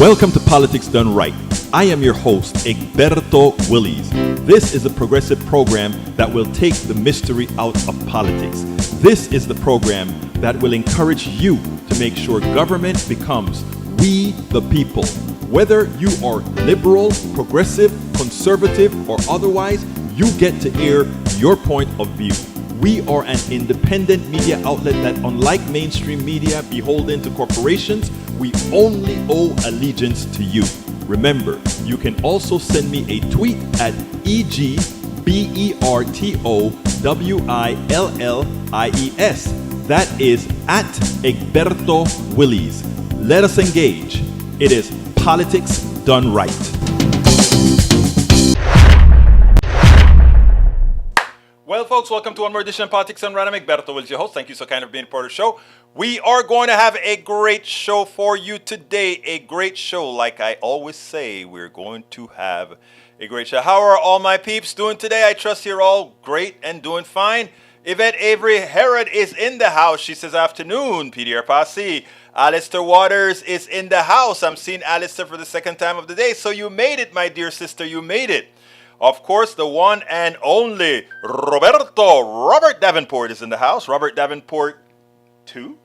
Welcome to Politics Done Right. I am your host, Egberto Willies. This is a progressive program that will take the mystery out of politics. This is the program that will encourage you to make sure government becomes we the people. Whether you are liberal, progressive, conservative, or otherwise, you get to air your point of view. We are an independent media outlet that, unlike mainstream media beholden to corporations, we only owe allegiance to you. Remember, you can also send me a tweet at EGBERTOWILLIES. That is at Egberto Willies. Let us engage. It is Politics Done Right. Well, folks, welcome to one more edition of Politics Done Right. I'm Egberto Willies, your host. Thank you so kind of being part of the show. We are going to have a great show for you today. A great show. Like I always say, we're going to have a great show. How are all my peeps doing today? I trust you're all great and doing fine. Yvette Avery Herod is in the house. She says, afternoon, PDR Posse. Alistair Waters is in the house. I'm seeing Alistair for the second time of the day. So you made it, my dear sister. You made it. Of course, the one and only Robert Davenport is in the house. Robert Davenport 2?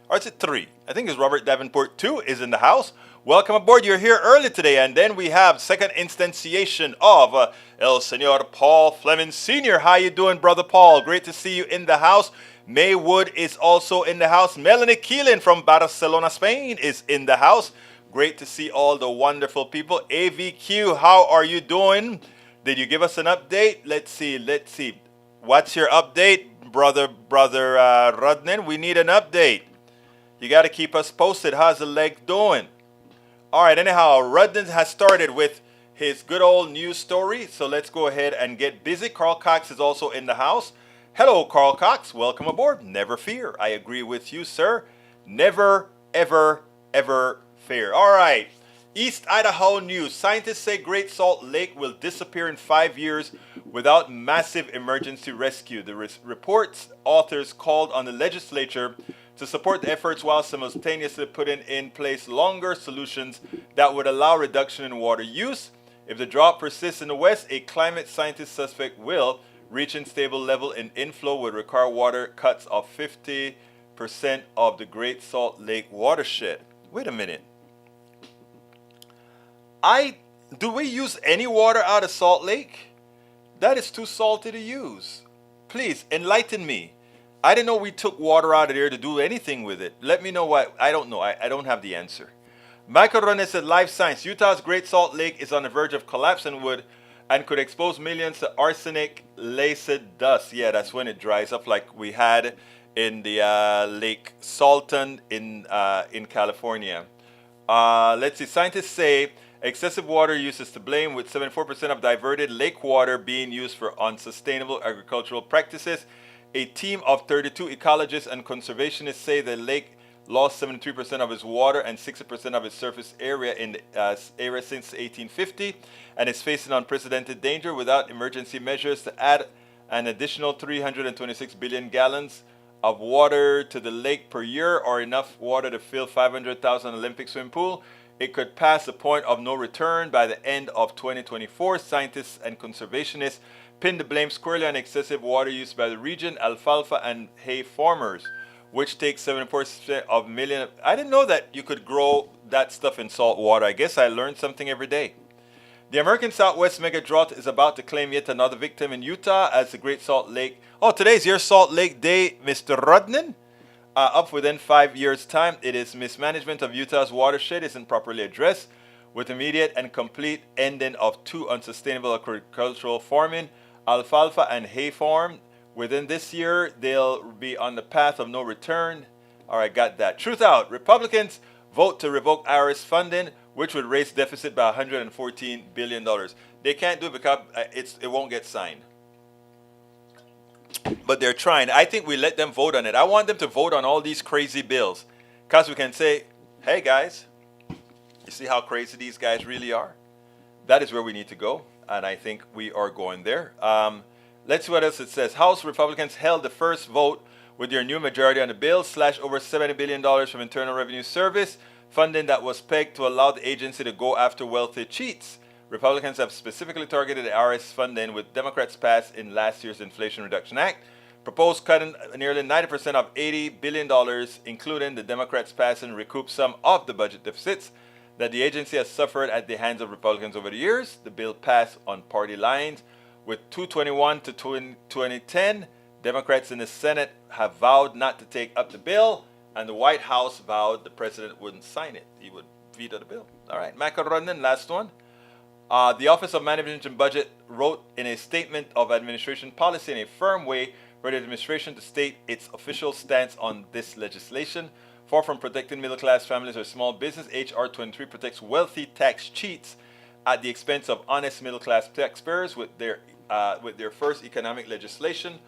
Or is it 3? I think it's Robert Davenport 2 is in the house. Welcome aboard. You're here early today. And then we have second instantiation of El Señor Paul Fleming Sr. How you doing, Brother Paul? Great to see you in the house. May Wood is also in the house. Melanie Keelan from Barcelona, Spain is in the house. Great to see all the wonderful people. AVQ, how are you doing? Did you give us an update? Let's see. What's your update, brother Rudnan? We need an update. You got to keep us posted. How's the leg doing? All right, anyhow, Rudnan has started with his good old news story. So let's go ahead and get busy. Carl Cox is also in the house. Hello, Carl Cox. Welcome aboard. Never fear. I agree with you, sir. Never, ever, ever fear. All right. East Idaho news. Scientists say Great Salt Lake will disappear in 5 years without massive emergency rescue. The report's authors called on the legislature to support the efforts while simultaneously putting in place longer solutions that would allow reduction in water use. If the drought persists in the west, a climate scientist suspect will reach unstable level in inflow would require water cuts of 50% of the Great Salt Lake watershed. Wait a minute. Do we use any water out of Salt Lake? That is too salty to use. Please enlighten me. I didn't know we took water out of there to do anything with it. Let me know why. I don't know. I don't have the answer. Michael Rones said, Life Science. Utah's Great Salt Lake is on the verge of collapse and could expose millions to arsenic-laced dust. Yeah, that's when it dries up like we had in the Lake Salton in California. Let's see. Scientists say excessive water use is to blame, with 74% of diverted lake water being used for unsustainable agricultural practices. A team of 32 ecologists and conservationists say the lake lost 73% of its water and 60% of its surface area in the area since 1850 and is facing unprecedented danger without emergency measures to add an additional 326 billion gallons of water to the lake per year, or enough water to fill 500,000 Olympic swim pool. It could pass the point of no return by the end of 2024. Scientists and conservationists pin the blame squarely on excessive water use by the region, alfalfa and hay farmers, which takes 74% of million. I didn't know that you could grow that stuff in salt water. I guess I learned something every day. The American Southwest mega drought is about to claim yet another victim in Utah as the Great Salt Lake. Oh, today's your Salt Lake Day, Mr. Rudnan. Up within 5 years' time, it is mismanagement of Utah's watershed isn't properly addressed, with immediate and complete ending of 2 unsustainable agricultural farming, alfalfa and hay farm. Within this year, they'll be on the path of no return. All right, got that. Truth out. Republicans vote to revoke IRS funding, which would raise deficit by $114 billion. They can't do it because it won't get signed. But they're trying. I think we let them vote on it. I want them to vote on all these crazy bills, because we can say, hey guys, you see how crazy these guys really are? That is where we need to go, and I think we are going there. Let's see what else it says. House Republicans held the first vote with their new majority on the bill, slashed over $70 billion from Internal Revenue Service funding that was pegged to allow the agency to go after wealthy cheats. Republicans have specifically targeted the IRS funding, with Democrats passed in last year's Inflation Reduction Act, proposed cutting nearly 90% of $80 billion, including the Democrats passing recoup some of the budget deficits that the agency has suffered at the hands of Republicans over the years. The bill passed on party lines with 221 to 2010. Democrats in the Senate have vowed not to take up the bill, and the White House vowed the president wouldn't sign it. He would veto the bill. All right, Michael Rodman, last one. The Office of Management and Budget wrote in a statement of administration policy in a firm way for the administration to state its official stance on this legislation. Far from protecting middle-class families or small business, H.R. 23 protects wealthy tax cheats at the expense of honest middle-class taxpayers. With their first economic legislation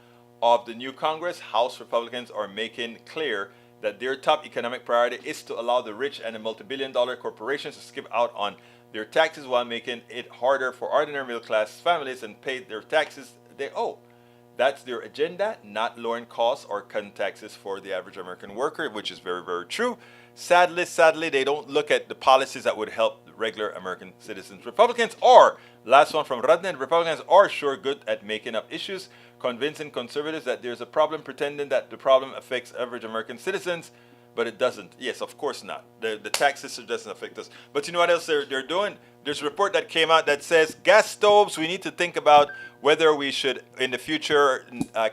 of the new Congress, House Republicans are making clear that their top economic priority is to allow the rich and the multi-billion-dollar corporations to skip out on their taxes while making it harder for ordinary middle-class families and pay their taxes they owe. That's their agenda, not lowering costs or cutting taxes for the average American worker, which is very, very true. Sadly, they don't look at the policies that would help regular American citizens. Republicans are, last one from Radnan, Republicans are sure good at making up issues, convincing conservatives that there's a problem, pretending that the problem affects average American citizens, but it doesn't. Yes, of course not. The tax system doesn't affect us. But you know what else they're doing? There's a report that came out that says gas stoves, we need to think about whether we should, in the future,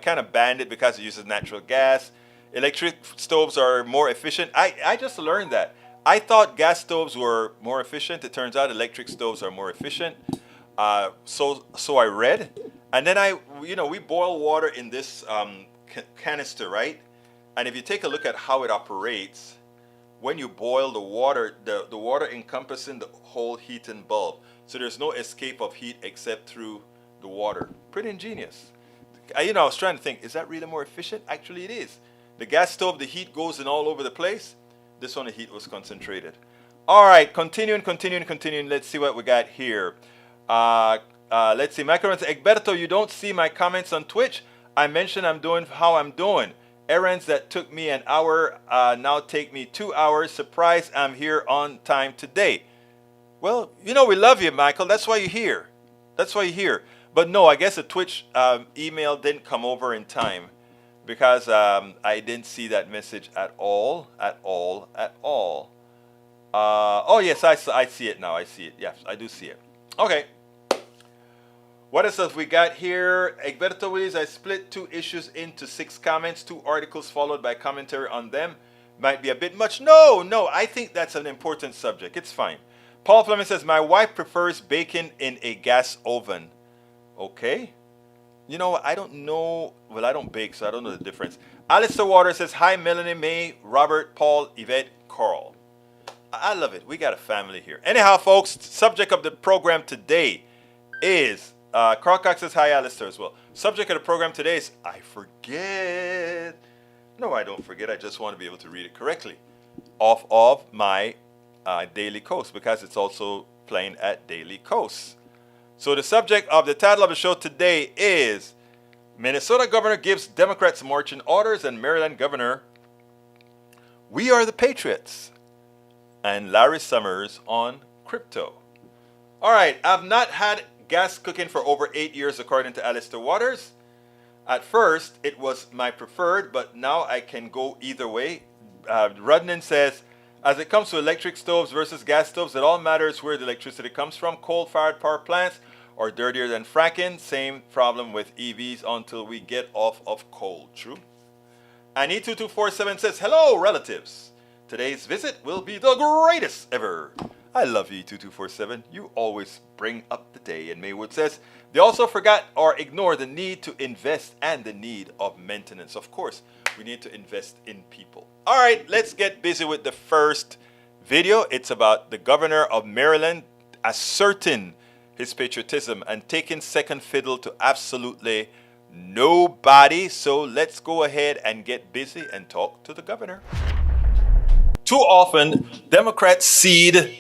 kind of ban it because it uses natural gas. Electric stoves are more efficient. I just learned that. I thought gas stoves were more efficient. It turns out electric stoves are more efficient. So I read. And then we boil water in this canister, right? And if you take a look at how it operates, when you boil the water, the water encompassing the whole heating bulb. So there's no escape of heat except through the water. Pretty ingenious. I was trying to think, is that really more efficient? Actually, it is. The gas stove, the heat goes in all over the place. This one, the heat was concentrated. All right, continuing. Let's see what we got here. Let's see. Macarons, Egberto, you don't see my comments on Twitch. I mentioned I'm doing how I'm doing. Errands that took me an hour now take me 2 hours. Surprised I'm here on time today. Well, we love you, Michael. That's why you're here. But no, I guess the Twitch email didn't come over in time because I didn't see that message at all. Oh, yes, I see it now. I see it. Yes, I do see it. Okay. What else have we got here? Egberto Willis, I split 2 issues into 6 comments, 2 articles followed by commentary on them. Might be a bit much. No, I think that's an important subject. It's fine. Paul Fleming says, my wife prefers baking in a gas oven. Okay. I don't know. Well, I don't bake, so I don't know the difference. Alistair Waters says, hi, Melanie, May, Robert, Paul, Yvette, Carl. I love it. We got a family here. Anyhow, folks, subject of the program today is, Carl Cox says, hi, Alistair, as well. Subject of the program today is, I forget. No, I don't forget. I just want to be able to read it correctly. Off of my Daily Coast, because it's also playing at Daily Coast. So the subject of the title of the show today is Minnesota governor gives Democrats marching orders, and Maryland governor, we are the patriots, and Larry Summers on crypto. All right, I've not had gas cooking for over 8 years, according to Alistair Waters. At first, it was my preferred, but now I can go either way. Rudnan says, as it comes to electric stoves versus gas stoves, it all matters where the electricity comes from. Coal-fired power plants are dirtier than fracking. Same problem with EVs until we get off of coal. True. And E2247 says, hello, relatives. Today's visit will be the greatest ever. I love you, E2247. You always bring up the day. And Maywood says, they also forgot or ignore the need to invest and the need of maintenance. Of course, we need to invest in people. All right, let's get busy with the first video. It's about the governor of Maryland asserting his patriotism and taking second fiddle to absolutely nobody. So let's go ahead and get busy and talk to the governor. Too often, Democrats cede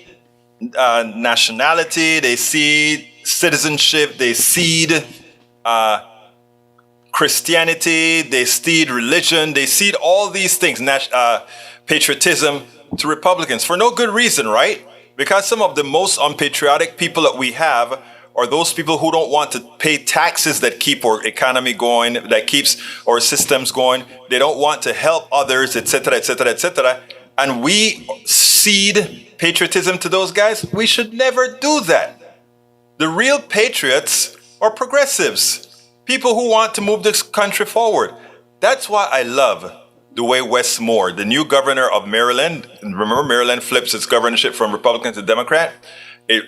nationality, they cede citizenship, they cede Christianity, they cede religion, they cede all these things, patriotism, to Republicans for no good reason, right? Because some of the most unpatriotic people that we have are those people who don't want to pay taxes that keep our economy going, that keeps our systems going. They don't want to help others, etc., etc., etc. And we cede patriotism to those guys. We should never do that. The real patriots are progressives, people who want to move this country forward. That's why I love the way Wes Moore, the new governor of Maryland, remember Maryland flips its governorship from Republican to Democrat.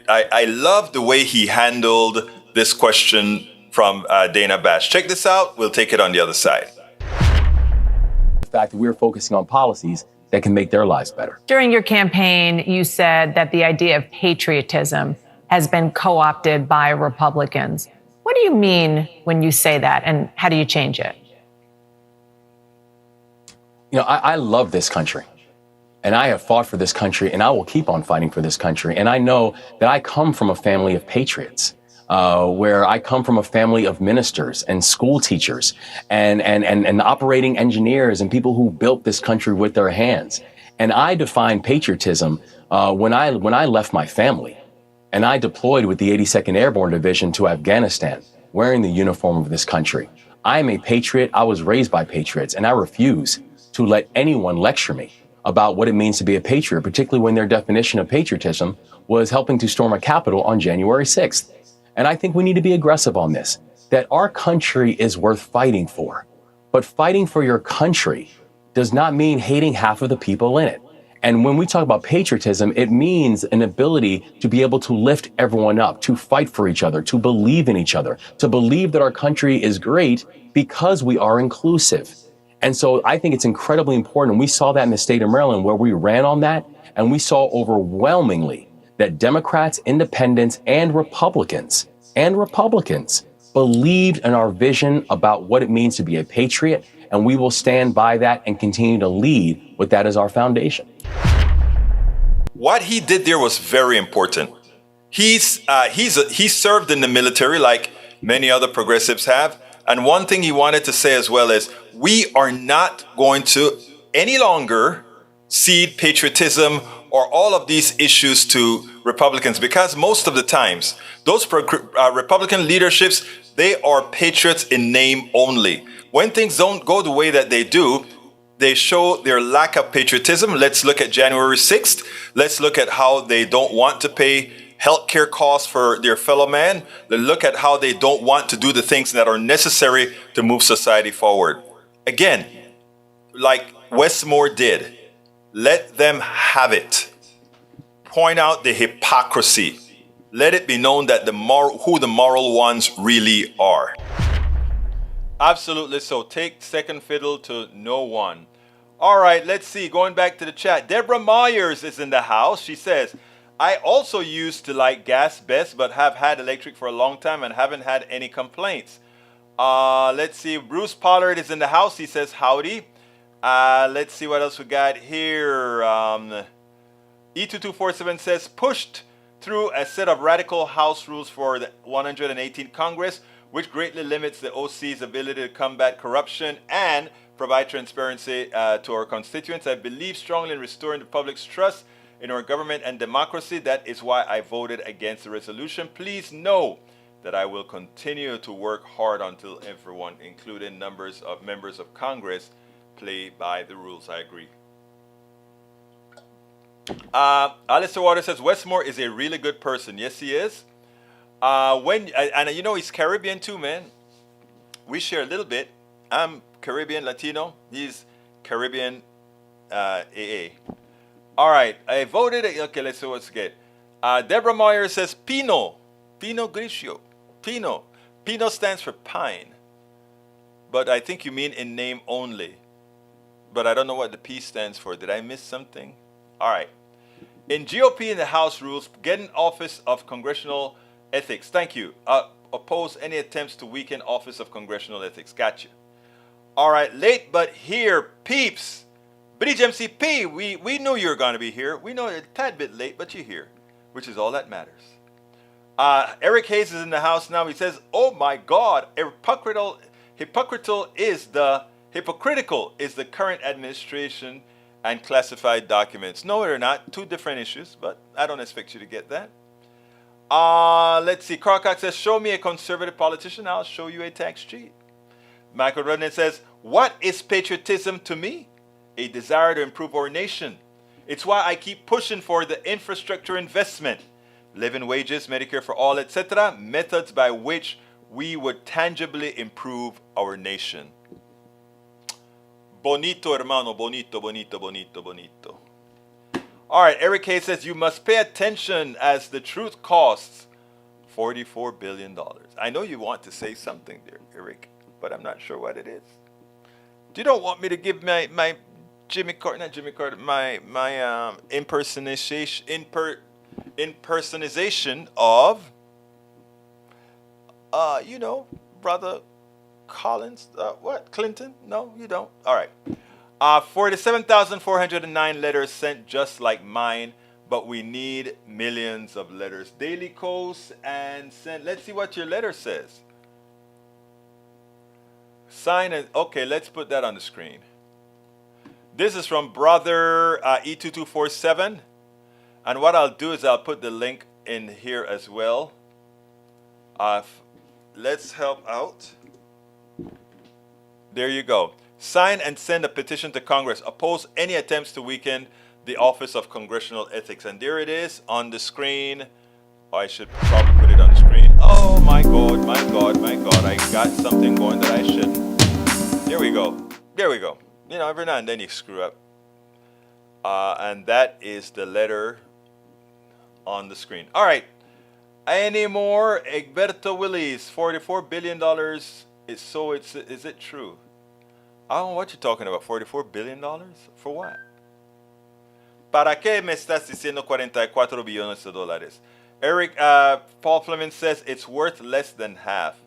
I love the way he handled this question from Dana Bash. Check this out. We'll take it on the other side. The fact that we're focusing on policies that can make their lives better. During your campaign, you said that the idea of patriotism has been co-opted by Republicans. What do you mean when you say that, and how do you change it? You know, I love this country, and I have fought for this country, and I will keep on fighting for this country. And I know that I come from a family of patriots, where I come from a family of ministers and school teachers and operating engineers and people who built this country with their hands. And I define patriotism when I left my family and I deployed with the 82nd Airborne Division to Afghanistan, wearing the uniform of this country. I am a patriot. I was raised by patriots, and I refuse to let anyone lecture me about what it means to be a patriot, particularly when their definition of patriotism was helping to storm a Capitol on January 6th. And I think we need to be aggressive on this, that our country is worth fighting for. But fighting for your country does not mean hating half of the people in it. And when we talk about patriotism, it means an ability to be able to lift everyone up, to fight for each other, to believe in each other, to believe that our country is great because we are inclusive. And so I think it's incredibly important. And we saw that in the state of Maryland, where we ran on that. And we saw overwhelmingly that Democrats, independents, and Republicans believed in our vision about what it means to be a patriot. And we will stand by that and continue to lead with that as our foundation. What he did there was very important. He served in the military like many other progressives have. And one thing he wanted to say as well is, we are not going to any longer cede patriotism or all of these issues to Republicans, because most of the times, those Republican leaderships, they are patriots in name only. When things don't go the way that they do, they show their lack of patriotism. Let's look at January 6th. Let's look at how they don't want to pay healthcare costs for their fellow man. Look at how they don't want to do the things that are necessary to move society forward. Again, like Wes Moore did, let them have it. Point out the hypocrisy. Let it be known that who the moral ones really are. Absolutely so. Take second fiddle to no one. All right, let's see. Going back to the chat. Deborah Myers is in the house. She says, I also used to like gas best, but have had electric for a long time and haven't had any complaints. Let's see. Bruce Pollard is in the house. He says, howdy. Let's see what else we got here. E2247 says, pushed through a set of radical House rules for the 118th Congress, which greatly limits the OC's ability to combat corruption and provide transparency to our constituents. I believe strongly in restoring the public's trust in our government and democracy. That is why I voted against the resolution. Please know that I will continue to work hard until everyone, including members of Congress, play by the rules. I agree. Alistair Waters says, Wes Moore is a really good person. Yes, he is. And you know, he's Caribbean too, man. We share a little bit. I'm Caribbean Latino. He's Caribbean AA. All right, I voted. Okay, let's see what's good. Deborah Meyer says Pinot Grigio. Pinot stands for pine, but I think you mean in name only. But I don't know what the P stands for. Did I miss something? All right. In GOP in the House rules, get an office of congressional ethics. Thank you. Oppose any attempts to weaken office of congressional ethics. Gotcha. All right, late but here, peeps. Bridge MCP, we knew you were going to be here. We know you're a tad bit late, but you're here, which is all that matters. Eric Hayes is in the house now. He says, oh my God, hypocritical is the current administration and classified documents. No, they're not. Two different issues, but I don't expect you to get that. Let's see. Carcock says, show me a conservative politician, I'll show you a tax cheat. Michael Rudnan says, what is patriotism to me? A desire to improve our nation. It's why I keep pushing for the infrastructure investment, living wages, Medicare for all, etc., methods by which we would tangibly improve our nation. Bonito, hermano, bonito, bonito, bonito, bonito. All right, Eric Hayes says, you must pay attention as the truth costs $44 billion. I know you want to say something there, Eric, but I'm not sure what it is. You don't want me to give my Jimmy Carter, not Jimmy Carter, my impersonation of, Brother Collins, what? Clinton? No, you don't. All right. 47,409 letters sent just like mine, but we need millions of letters. Daily Coast and send. Let's see what your letter says. Sign it. Okay, let's put that on the screen. This is from Brother E2247. And what I'll do is I'll put the link in here as well. Let's help out. There you go. Sign and send a petition to Congress. Oppose any attempts to weaken the Office of Congressional Ethics. And there it is on the screen. Oh, I should probably put it on the screen. Oh my God, my God, my God. I got something going that I shouldn't. There we go. There we go. You know, every now and then you screw up. And that is the letter on the screen. All right. Any more? Egberto Willis, $44 billion. Is it true? I don't know what you're talking about. $44 billion? For what? ¿Para qué me estás diciendo 44 billones de dólares? Eric, Paul Fleming says it's worth less than half.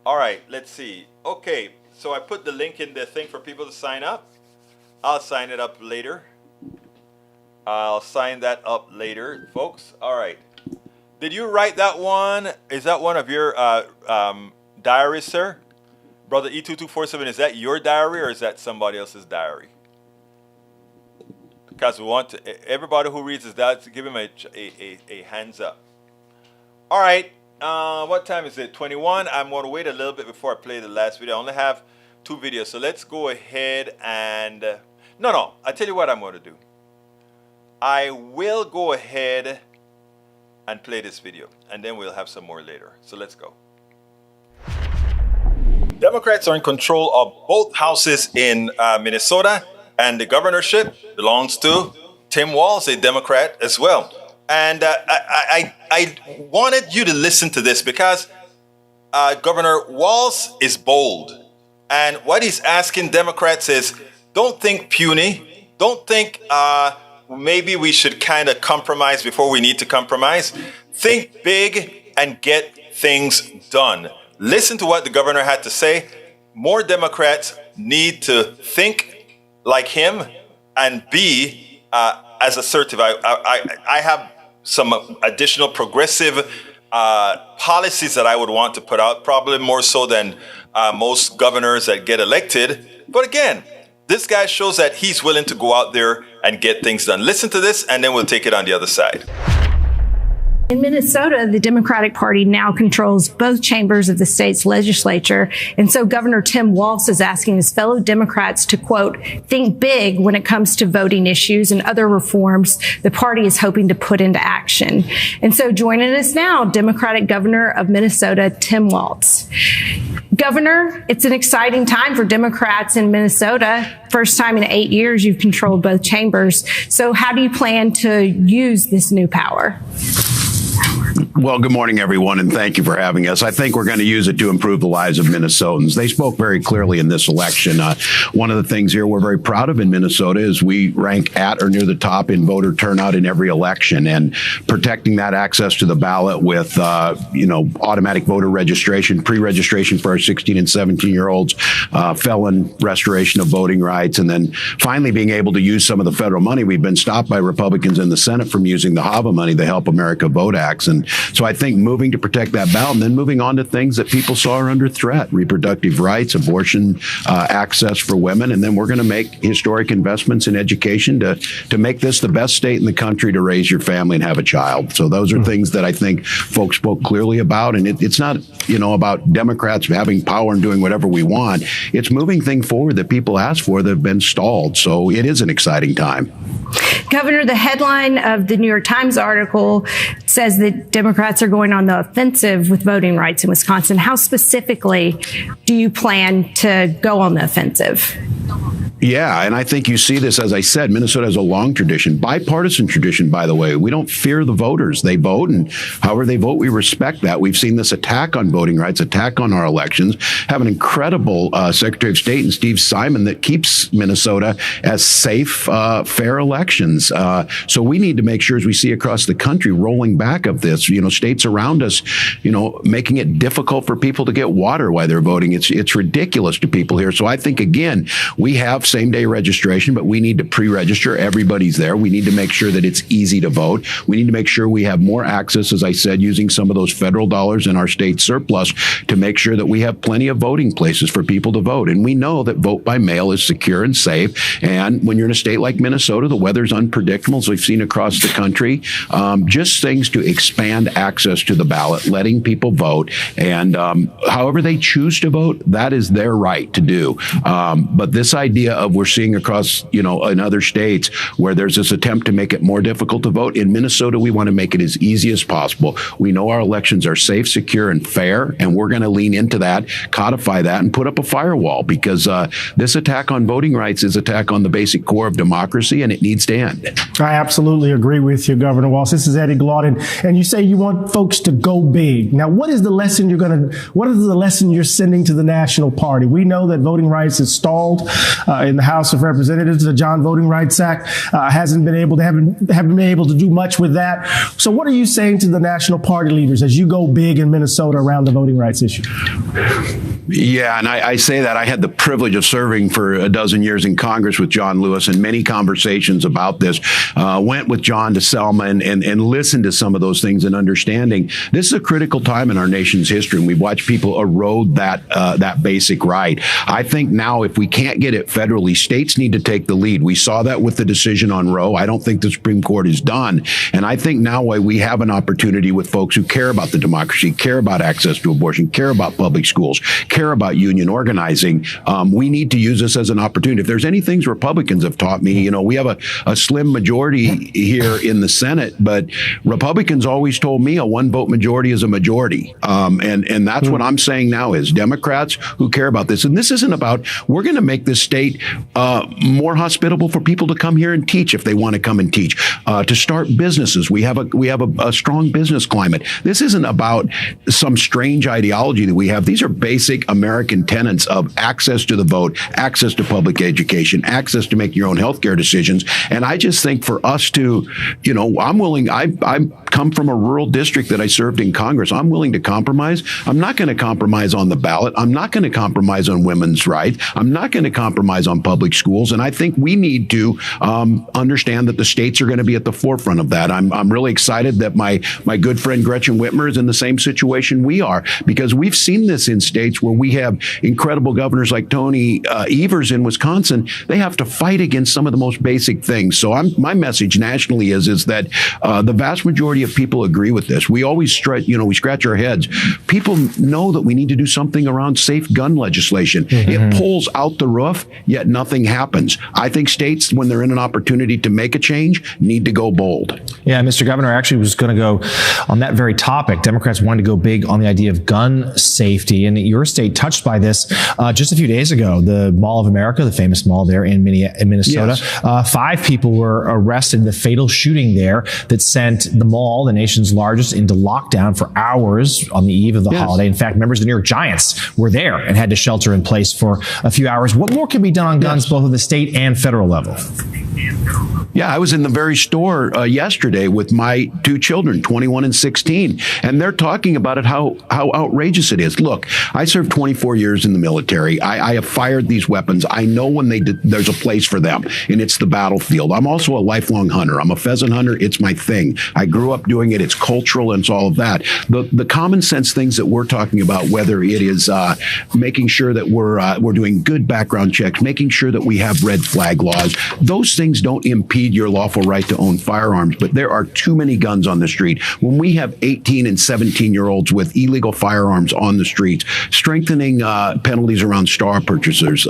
All right, let's see. Okay, so I put the link in the thing for people to sign up. I'll sign it up later. I'll sign that up later, folks. All right. Did you write that one? Is that one of your diaries, sir? Brother E2247, is that your diary or is that somebody else's diary? Because we want to, everybody who reads this, give him a hands up. All right, what time is it? 21. I'm going to wait a little bit before I play the last video. I only have 2 videos, so let's go ahead and, no, I tell you what I'm going to do. I will go ahead and play this video, and then we'll have some more later. So let's go. Democrats are in control of both houses in Minnesota, and the governorship belongs to Tim Walz, a Democrat as well. And I wanted you to listen to this because Governor Walz is bold. And what he's asking Democrats is, don't think puny. Don't think maybe we should kind of compromise before we need to compromise. Think big and get things done. Listen to what the governor had to say. More Democrats need to think like him and be as assertive. I have some additional progressive policies that I would want to put out, probably more so than most governors that get elected. But again, this guy shows that he's willing to go out there and get things done. Listen to this, and then we'll take it on the other side. In Minnesota, the Democratic Party now controls both chambers of the state's legislature. And so Governor Tim Walz is asking his fellow Democrats to, quote, think big when it comes to voting issues and other reforms the party is hoping to put into action. And so joining us now, Democratic Governor of Minnesota, Tim Walz. Governor, it's an exciting time for Democrats in Minnesota. First time in 8 years you've controlled both chambers. So how do you plan to use this new power? Well, good morning, everyone, and thank you for having us. I think we're going to use it to improve the lives of Minnesotans. They spoke very clearly in this election. One of the things here we're very proud of in Minnesota is we rank at or near the top in voter turnout in every election, and protecting that access to the ballot with, automatic voter registration, pre-registration for our 16 and 17-year-olds, felon restoration of voting rights, and then finally being able to use some of the federal money. We've been stopped by Republicans in the Senate from using the HAVA money, the Help America Vote Act, tax. And so I think moving to protect that ballot and then moving on to things that people saw are under threat, reproductive rights, abortion, access for women. And then we're going to make historic investments in education to make this the best state in the country to raise your family and have a child. So those are things that I think folks spoke clearly about. And it's not, about Democrats having power and doing whatever we want. It's moving things forward that people asked for that have been stalled. So it is an exciting time. Governor, the headline of the New York Times article says that Democrats are going on the offensive with voting rights in Wisconsin. How specifically do you plan to go on the offensive? Yeah, and I think you see this, as I said, Minnesota has a long tradition, bipartisan tradition, by the way. We don't fear the voters. They vote, and however they vote, we respect that. We've seen this attack on voting rights, attack on our elections, have an incredible Secretary of State in Steve Simon that keeps Minnesota as safe, fair elections. So we need to make sure, as we see across the country, rolling back of this, states around us, making it difficult for people to get water while they're voting. It's ridiculous to people here. So I think, again, we have same-day registration, but we need to pre-register. Everybody's there. We need to make sure that it's easy to vote. We need to make sure we have more access, as I said, using some of those federal dollars in our state surplus to make sure that we have plenty of voting places for people to vote. And we know that vote by mail is secure and safe. And when you're in a state like Minnesota, the weather's unpredictable, as we've seen across the country. Just things to expand access to the ballot, letting people vote. And however they choose to vote, that is their right to do. But this idea of we're seeing across, in other states where there's this attempt to make it more difficult to vote. In Minnesota, we want to make it as easy as possible. We know our elections are safe, secure, and fair, and we're going to lean into that, codify that, and put up a firewall because this attack on voting rights is attack on the basic core of democracy, and it needs to end. I absolutely agree with you, Governor Walz. This is Eddie Glaude, and you say you want folks to go big. Now, what is the lesson you're sending to the National Party? We know that voting rights is stalled in the House of Representatives. The John Voting Rights Act haven't been able to do much with that. So what are you saying to the National Party leaders as you go big in Minnesota around the voting rights issue? Yeah, and I say that I had the privilege of serving for a dozen years in Congress with John Lewis and many conversations about this. Went with John to Selma and listened to some of those things and understanding this is a critical time in our nation's history, and we've watched people erode that basic right. I think now if we can't get it federally, states need to take the lead. We saw that with the decision on Roe. I don't think the Supreme Court is done. And I think now we have an opportunity with folks who care about the democracy, care about access to abortion, care about public schools, care about union organizing. We need to use this as an opportunity. If there's any things Republicans have taught me, we have a slim majority here in the Senate, but Republicans always told me a one-vote majority is a majority. And that's what I'm saying now is Democrats who care about this. And this isn't about, we're going to make this state more hospitable for people to come here and teach if they want to come and teach, to start businesses. We have a strong business climate. This isn't about some strange ideology that we have. These are basic American tenets of access to the vote, access to public education, access to make your own healthcare decisions. And I just think for us to, I come from a rural district that I served in Congress. I'm willing to compromise. I'm not going to compromise on the ballot. I'm not going to compromise on women's rights. I'm not going to compromise on public schools. And I think we need to understand that the states are going to be at the forefront of that. I'm really excited that my good friend Gretchen Whitmer is in the same situation we are, because we've seen this in states where we have incredible governors like Tony Evers in Wisconsin. They have to fight against some of the most basic things. So my message nationally is that the vast majority of people agree with this. We always we scratch our heads. People know that we need to do something around safe gun legislation. It pulls out the roof, yet nothing happens. I think states, when they're in an opportunity to make a change, need to go bold. Yeah, Mr. Governor, I actually was going to go on that very topic. Democrats wanted to go big on the idea of gun safety, and your state touched by this just a few days ago. The Mall of America, the famous mall there in Minnesota, yes. 5 people were arrested in the fatal shooting there that sent the mall, the nation's largest, into lockdown for hours on the eve of the holiday. In fact, members of the New York Giants were there and had to shelter in place for a few hours. What more can be done on guns, both at the state and federal level. Yeah, I was in the very store yesterday with my two children, 21 and 16, and they're talking about it, how outrageous it is. Look, I served 24 years in the military. I have fired these weapons. I know when there's a place for them, and it's the battlefield. I'm also a lifelong hunter. I'm a pheasant hunter. It's my thing. I grew up doing it. It's cultural, and it's all of that. The common sense things that we're talking about, whether it is making sure that we're doing good background checks, making sure that we have red flag laws, those things don't impede your lawful right to own firearms, but there are too many guns on the street. When we have 18 and 17-year-olds with illegal firearms on the streets, strengthening penalties around star purchasers,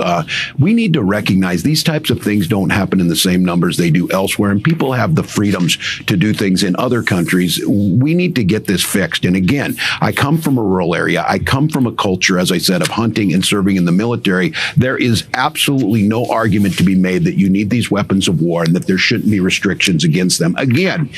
we need to recognize these types of things don't happen in the same numbers they do elsewhere, and people have the freedoms to do things in other countries. We need to get this fixed. And again, I come from a rural area. I come from a culture, as I said, of hunting and serving in the military. There is absolutely no argument to be made that you need these weapons of war and that there shouldn't be restrictions against them. Again,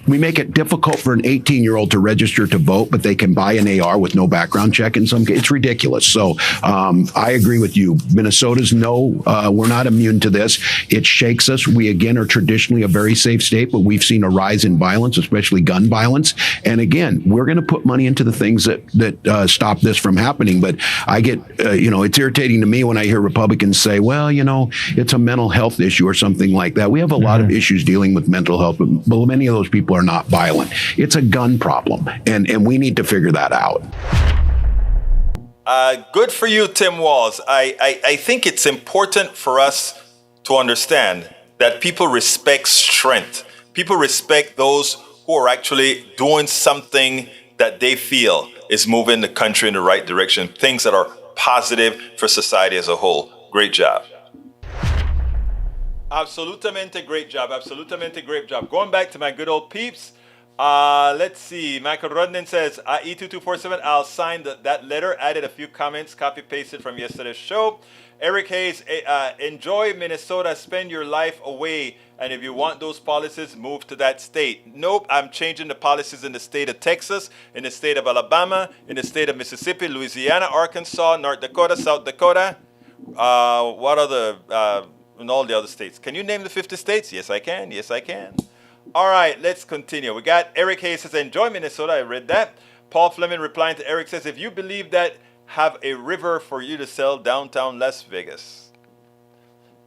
we make it difficult for an 18-year-old to register to vote, but they can buy an AR with no background check in some cases. It's ridiculous. So I agree with you. Minnesota's we're not immune to this. It shakes us. We, again, are traditionally a very safe state, but we've seen a rise in violence, especially gun violence. And again, we're going to put money into the things that stop this from happening. But I get, it's irritating to me when I hear Republicans say, well, it's a mental health issue or something like that. We have a lot of issues dealing with mental health, but many of those people are not violent. It's a gun problem, and we need to figure that out. Good for you, Tim Walz. I think it's important for us to understand that people respect strength. People respect those who are actually doing something that they feel is moving the country in the right direction, things that are positive for society as a whole. Great job. Absolutamente great job. Absolutamente great job. Going back to my good old peeps. Let's see. Michael Rudnin says, E2247, I'll sign that letter. Added a few comments, copy pasted from yesterday's show. Eric Hayes, enjoy Minnesota, spend your life away. And if you want those policies, move to that state. Nope, I'm changing the policies in the state of Texas, in the state of Alabama, in the state of Mississippi, Louisiana, Arkansas, North Dakota, South Dakota. What other, in all the other states. Can you name the 50 states? Yes, I can. Yes, I can. All right, let's continue. We got Eric Hayes says, enjoy Minnesota. I read that. Paul Fleming replying to Eric says, if you believe that, have a river for you to sell downtown Las Vegas.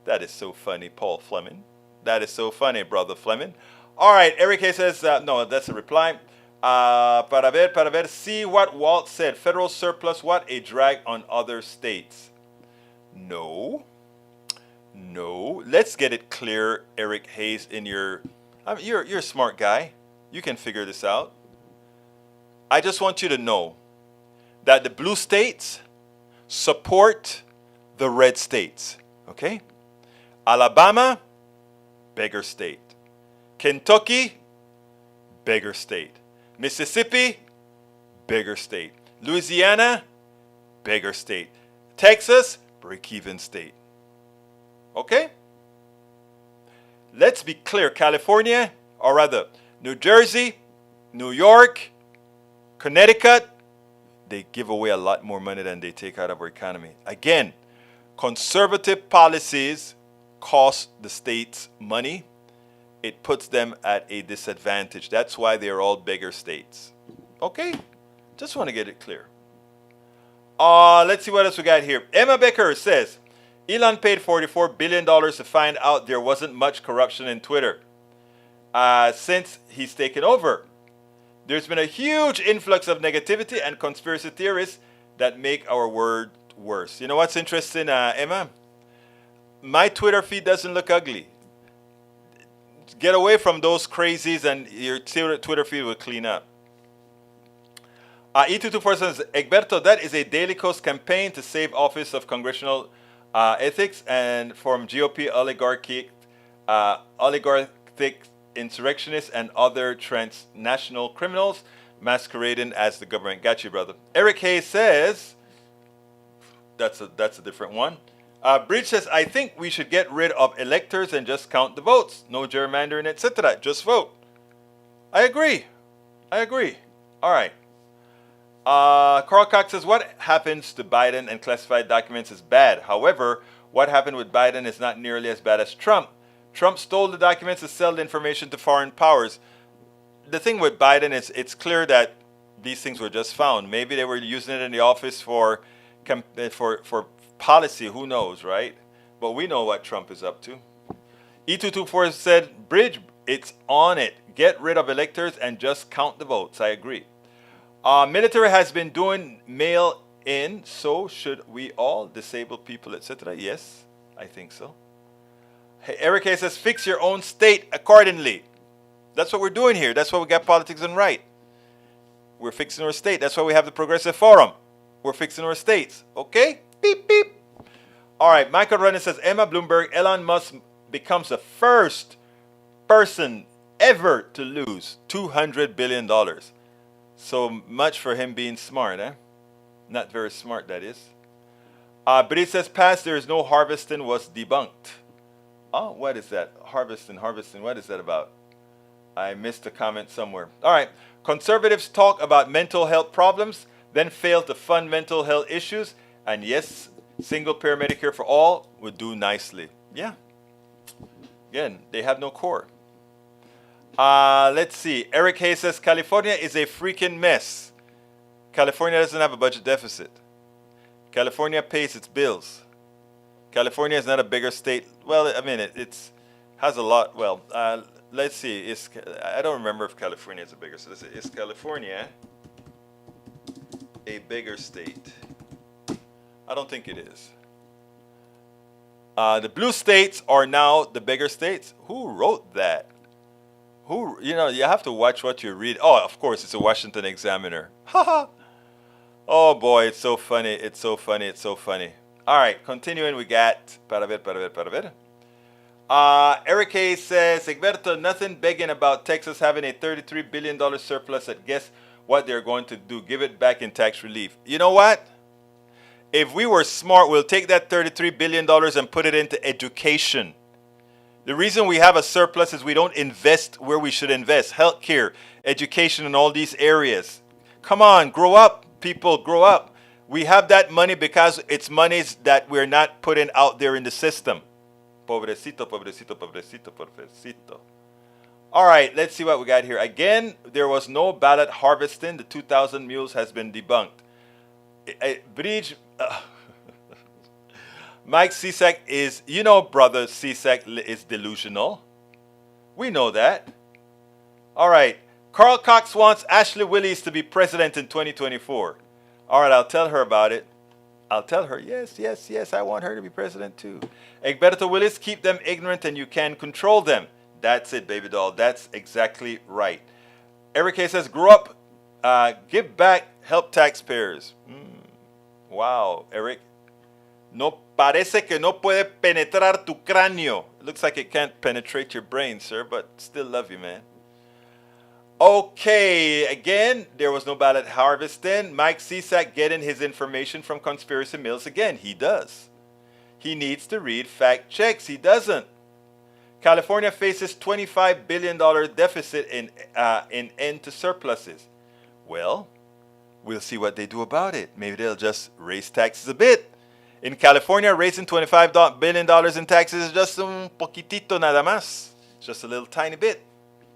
That is so funny, Paul Fleming. That is so funny, brother Fleming. All right, Eric Hayes says, no, that's a reply. Para ver, see what Walz said. Federal surplus, what a drag on other states. No. Let's get it clear, Eric Hayes, you're a smart guy. You can figure this out. I just want you to know that the blue states support the red states. Okay? Alabama, beggar state. Kentucky, beggar state. Mississippi, beggar state. Louisiana, beggar state. Texas, break-even state. Okay? Let's be clear. California, or rather, New Jersey, New York, Connecticut, they give away a lot more money than they take out of our economy. Again, conservative policies cost the states money. It puts them at a disadvantage. That's why they're all beggar states. Okay? Just want to get it clear. Let's see what else we got here. Emma Becker says, Elon paid $44 billion to find out there wasn't much corruption in Twitter. Since he's taken over, there's been a huge influx of negativity and conspiracy theories that make our world worse. You know what's interesting, Emma? My Twitter feed doesn't look ugly. Get away from those crazies and your Twitter feed will clean up. E224 says, Egberto, that is a Daily Kos campaign to save Office of Congressional Ethics and from GOP oligarchic insurrectionists and other transnational criminals masquerading as the government. Got you, brother. Eric Hayes says, that's a different one. Bridge says, I think we should get rid of electors and just count the votes. No gerrymandering, etc. Just vote. I agree. All right. Carl Cox says, what happens to Biden and classified documents is bad. However, what happened with Biden is not nearly as bad as Trump. Trump stole the documents to sell the information to foreign powers. The thing with Biden is it's clear that these things were just found. Maybe they were using it in the office for policy. Who knows, right? But we know what Trump is up to. E224 said, Bridge, it's on it. Get rid of electors and just count the votes. I agree. Military has been doing mail in, so should we all, disabled people, etc.? Yes, I think so. Hey, Eric A says, fix your own state accordingly. That's what we're doing here. That's why we got Politics and Right. We're fixing our state. That's why we have the Progressive Forum. We're fixing our states. Okay? Beep, beep. All right, Michael Runner says, Emma Bloomberg, Elon Musk becomes the first person ever to lose $200 billion. So much for him being smart, eh? Not very smart, that is. But it says, past there is no harvesting was debunked. Oh, what is that? Harvesting, what is that about? I missed a comment somewhere. All right. Conservatives talk about mental health problems, then fail to fund mental health issues. And yes, single-payer Medicare for all would do nicely. Yeah. Again, they have no core. Let's see. Eric Hayes says, California is a freaking mess. California doesn't have a budget deficit. California pays its bills. California is not a bigger state. Well, I mean, it's has a lot. Well, let's see. I don't remember if California is a bigger state. Is California a bigger state? I don't think it is. The blue states are now the bigger states. Who wrote that? You have to watch what you read. Oh, of course, it's a Washington Examiner. Haha. Oh boy, it's so funny. It's so funny. It's so funny. All right, continuing, we got para ver. Eric A says, Egberto, nothing begging about Texas having a $33 billion surplus. And guess what they're going to do? Give it back in tax relief. You know what? If we were smart, we'll take that $33 billion and put it into education. The reason we have a surplus is we don't invest where we should invest. Healthcare, education, and all these areas. Come on, grow up, people, grow up. We have that money because it's monies that we're not putting out there in the system. Pobrecito, pobrecito, pobrecito, pobrecito. All right, let's see what we got here. Again, there was no ballot harvesting. The 2,000 mules has been debunked. Bridge, Mike Cisak is, brother Cisak is delusional. We know that. All right, Carl Cox wants Ashley Willis to be president in 2024. All right, I'll tell her about it. I'll tell her, yes, I want her to be president too. Egberto Willis, keep them ignorant and you can control them. That's it, baby doll. That's exactly right. Eric A says, grow up, give back, help taxpayers. Wow, Eric. No parece que no puede penetrar tu cráneo. It looks like it can't penetrate your brain, sir, but still love you, man. Okay, again, there was no ballot harvesting. Mike Cisak getting his information from conspiracy mills. Again, he does. He needs to read fact checks. He doesn't. California faces $25 billion deficit in end to surpluses. Well, we'll see what they do about it. Maybe they'll just raise taxes a bit. In California, raising $25 billion in taxes is just un poquitito nada más. Just a little tiny bit.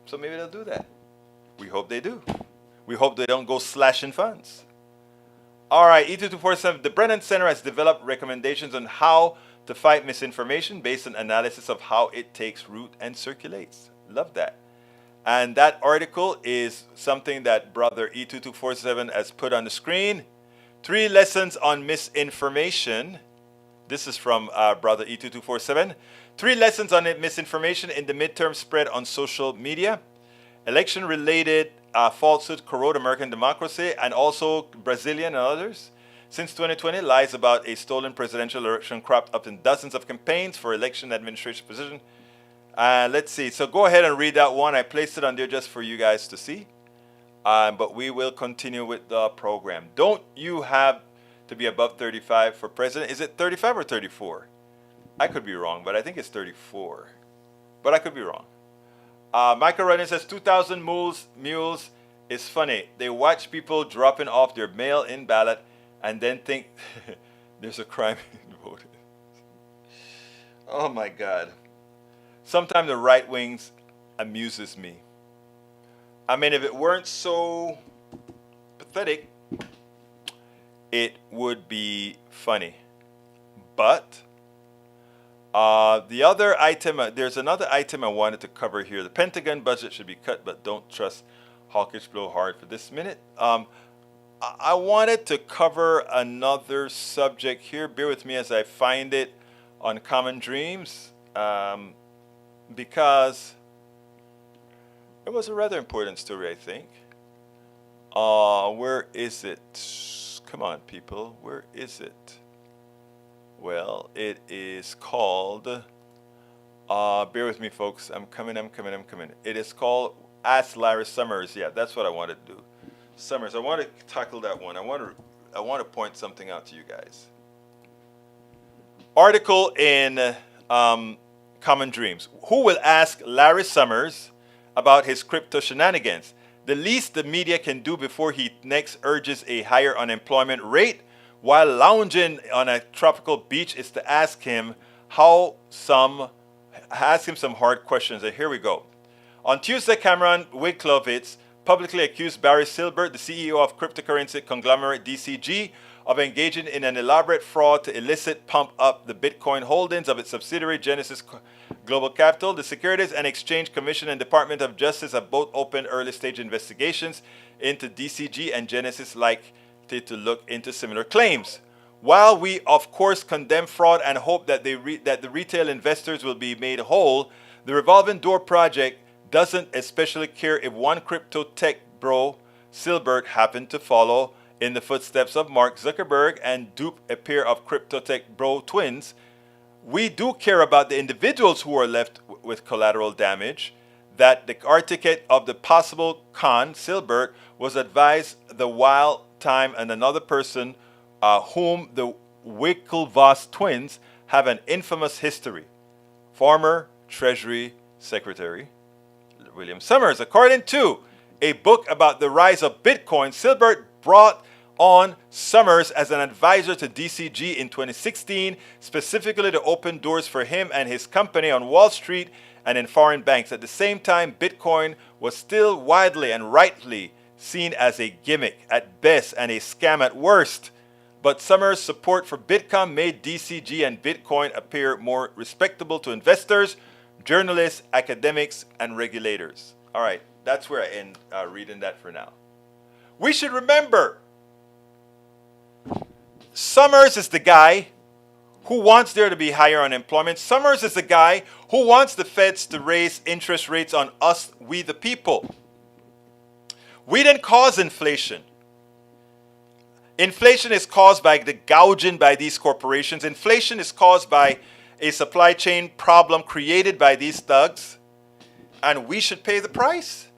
So maybe they'll do that. We hope they do. We hope they don't go slashing funds. All right, E2247, the Brennan Center has developed recommendations on how to fight misinformation based on analysis of how it takes root and circulates. Love that. And that article is something that brother E2247 has put on the screen. 3 lessons on misinformation. This is from brother E2247. 3 lessons on misinformation in the midterm spread on social media. Election-related falsehood corrode American democracy, and also Brazilian and others. Since 2020, lies about a stolen presidential election cropped up in dozens of campaigns for election administration position. Let's see. So go ahead and read that one. I placed it on there just for you guys to see. But we will continue with the program. Don't you have to be above 35 for president? Is it 35 or 34? I could be wrong, but I think it's 34. But I could be wrong. Michael Rennie says 2,000 mules It's funny. They watch people dropping off their mail-in ballot and then think there's a crime in voting. Oh my God. Sometimes the right wings amuses me. I mean, if it weren't so pathetic, it would be funny. But the other item, there's another item I wanted to cover here. The Pentagon budget should be cut, but don't trust hawkish blow hard for this minute. I wanted to cover another subject here. Bear with me as I find it on Common Dreams, because it was a rather important story, I think. Where is it? Come on, people. Where is it? Well, it is called, bear with me, folks. I'm coming. It is called Ask Larry Summers. Yeah, that's what I wanted to do. Summers, I want to tackle that one. I want to point something out to you guys. Article in Common Dreams. Who will ask Larry Summers about his crypto shenanigans? The least the media can do before he next urges a higher unemployment rate while lounging on a tropical beach is to ask him some hard questions. And here we go. On Tuesday, Cameron Wiglovitz publicly accused Barry Silbert, the CEO of cryptocurrency conglomerate DCG, of engaging in an elaborate fraud to illicit pump up the Bitcoin holdings of its subsidiary Genesis Global Capital. The Securities and Exchange Commission and Department of Justice have both opened early-stage investigations into DCG and Genesis likely to look into similar claims. While we, of course, condemn fraud and hope that the retail investors will be made whole, the Revolving Door Project doesn't especially care if one crypto tech bro, Silbert, happened to follow in the footsteps of Mark Zuckerberg and dupe a pair of crypto tech bro twins. We do care about the individuals who are left with collateral damage. That the architect of the possible con, Silbert, was advised the while time and another person whom the Winklevoss twins have an infamous history. Former Treasury Secretary William Summers. According to a book about the rise of Bitcoin, Silbert brought on Summers as an advisor to DCG in 2016, specifically to open doors for him and his company on Wall Street and in foreign banks. At the same time, Bitcoin was still widely and rightly seen as a gimmick at best and a scam at worst. But Summers' support for Bitcoin made DCG and Bitcoin appear more respectable to investors, journalists, academics, and regulators. All right, that's where I end reading that for now. We should remember, Summers is the guy who wants there to be higher unemployment. Summers is the guy who wants the feds to raise interest rates on us, we the people. We didn't cause inflation. Inflation is caused by the gouging by these corporations. Inflation is caused by a supply chain problem created by these thugs, and we should pay the price.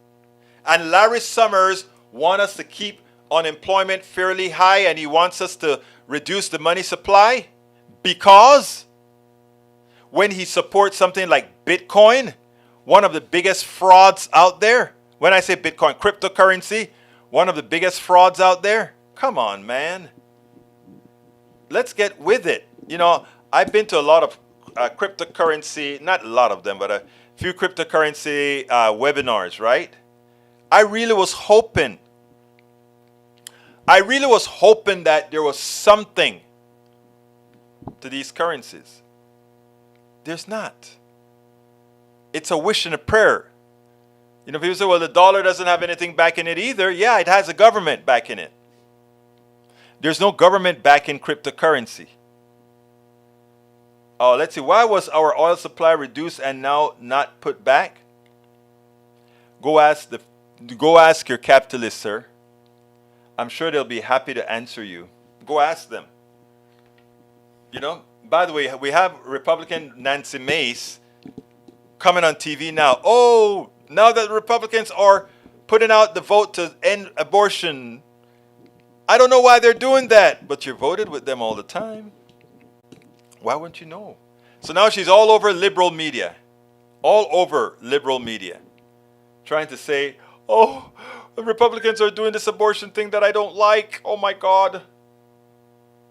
And Larry Summers wants us to keep unemployment fairly high, and he wants us to reduce the money supply because when he supports something like Bitcoin, one of the biggest frauds out there. When I say Bitcoin, cryptocurrency, one of the biggest frauds out there. Come on, man. Let's get with it. You know, I've been to a lot of cryptocurrency, not a lot of them, but a few cryptocurrency webinars, right? I really was hoping that there was something to these currencies. There's not. It's a wish and a prayer. You know, people say, well, the dollar doesn't have anything back in it either. Yeah, it has a government back in it. There's no government back in cryptocurrency. Oh, let's see. Why was our oil supply reduced and now not put back? Go ask your capitalist, sir. I'm sure they'll be happy to answer you. Go ask them. You know, by the way, we have Republican Nancy Mace coming on TV now. Oh, now that Republicans are putting out the vote to end abortion, I don't know why they're doing that, but you voted with them all the time. Why wouldn't you know? So now she's all over liberal media. All over liberal media. Trying to say, oh, The Republicans are doing this abortion thing that I don't like. Oh my God.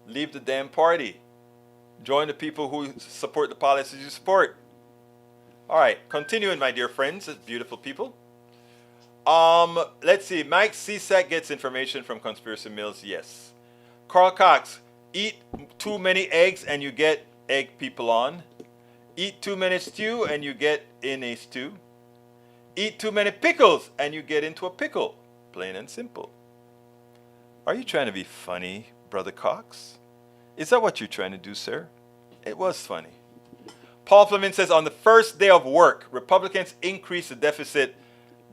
Leave the damn party. Join the people who support the policies you support. All right, continuing, my dear friends, beautiful people. Let's see. Mike Cisak gets information from conspiracy mills. Yes. Carl Cox, eat too many eggs and you get egg people on. Eat too many stew and you get in a stew. Eat too many pickles and you get into a pickle. Plain and simple. Are you trying to be funny, Brother Cox? Is that what you're trying to do, sir? It was funny. Paul Fleming says, on the first day of work, Republicans increased the deficit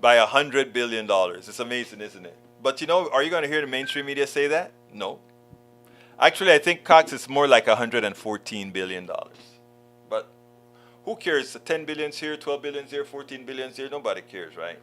by $100 billion. It's amazing, isn't it? But you know, are you going to hear the mainstream media say that? No. Actually, I think Cox is more like $114 billion. But who cares? 10 billions here, 12 billions here, 14 billions here. Nobody cares, right?